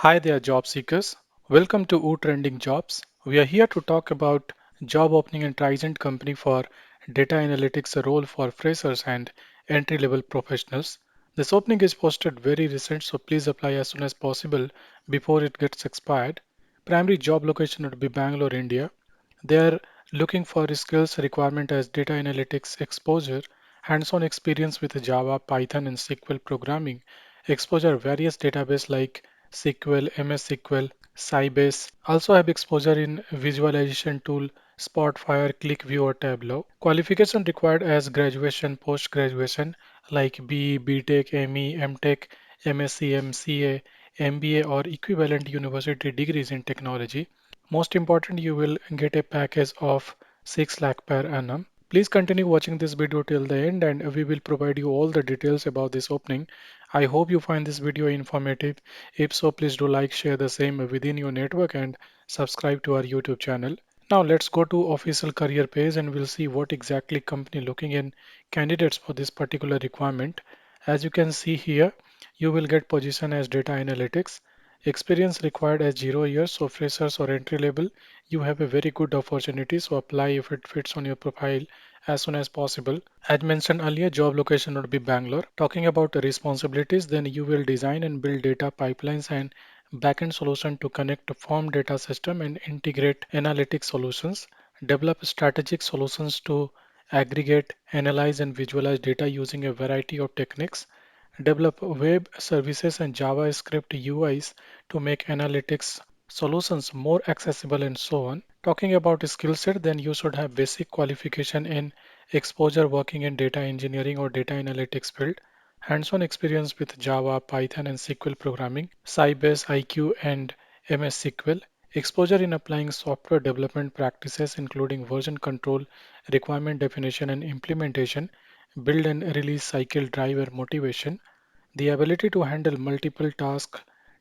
Hi there, job seekers. Welcome to WooTrending Jobs. We are here to talk about job opening in Trigent company for data analytics role for freshers and entry-level professionals. This opening is posted very recent, so please apply as soon as possible before it gets expired. Primary job location would be Bangalore, India. They are looking for skills requirement as data analytics exposure, hands-on experience with Java, Python, and SQL programming, exposure various database like SQL, MS SQL, Sybase. Also have exposure in visualization tool, Spotfire, ClickView, or Tableau. Qualification required as graduation, post-graduation like BE, BTech, ME, MTech, MSc, MCA, MBA, or equivalent university degrees in technology. Most important, you will get a package of 6 lakh per annum. Please continue watching this video till the end and we will provide you all the details about this opening. I hope you find this video informative. If so, please do like, share the same within your network and subscribe to our YouTube channel. Now let's go to official career page and we'll see what exactly company looking in candidates for this particular requirement. As you can see here, you will get position as data analytics. Experience required as 0 years, so freshers or entry level, you have a very good opportunity. So apply if it fits on your profile as soon as possible. As mentioned earlier, job location would be Bangalore. Talking about the responsibilities, then you will design and build data pipelines and backend solution to connect to form data system and integrate analytic solutions. Develop strategic solutions to aggregate, analyze, and visualize data using a variety of techniques. Develop web services and JavaScript UIs to make analytics solutions more accessible and so on. Talking about skill set, then you should have basic qualification in exposure working in data engineering or data analytics field, hands-on experience with Java, Python, and SQL programming, Sybase, IQ, and MS SQL, exposure in applying software development practices including version control, requirement definition, and implementation, build and release cycle driver motivation, the ability to handle multiple tasks,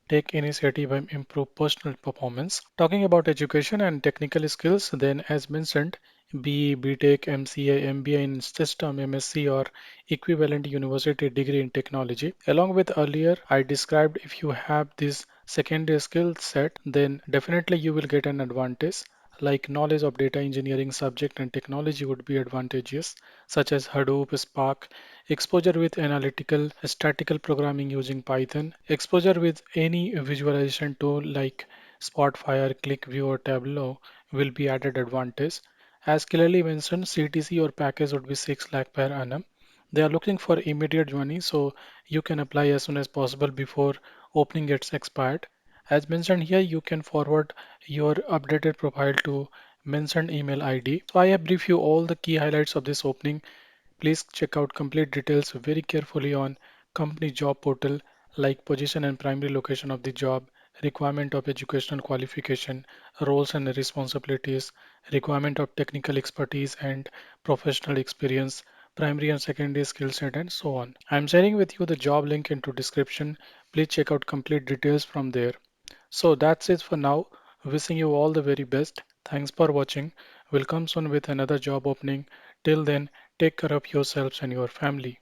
take initiative, and improve personal performance. Talking about education and technical skills, then as mentioned, BE, BTech, MCA, MBA in system, MSc, or equivalent university degree in technology. Along with earlier, I described if you have this secondary skill set, then definitely you will get an advantage. Like knowledge of data engineering subject and technology would be advantageous, such as Hadoop, Spark, exposure with analytical statistical programming using Python, exposure with any visualization tool like Spotfire, ClickView, or Tableau will be added advantage. As clearly mentioned, CTC or package would be 6 lakh per annum. They are looking for immediate joining, so you can apply as soon as possible before opening gets expired. As mentioned here, you can forward your updated profile to mentioned email ID. So I have briefed you all the key highlights of this opening. Please check out complete details very carefully on company job portal like position and primary location of the job, requirement of educational qualification, roles and responsibilities, requirement of technical expertise and professional experience, primary and secondary skill set, and so on. I'm sharing with you the job link into description. Please check out complete details from there. So that's it for now. Wishing you all the very best. Thanks for watching. We'll come soon with another job opening. Till then, take care of yourselves and your family.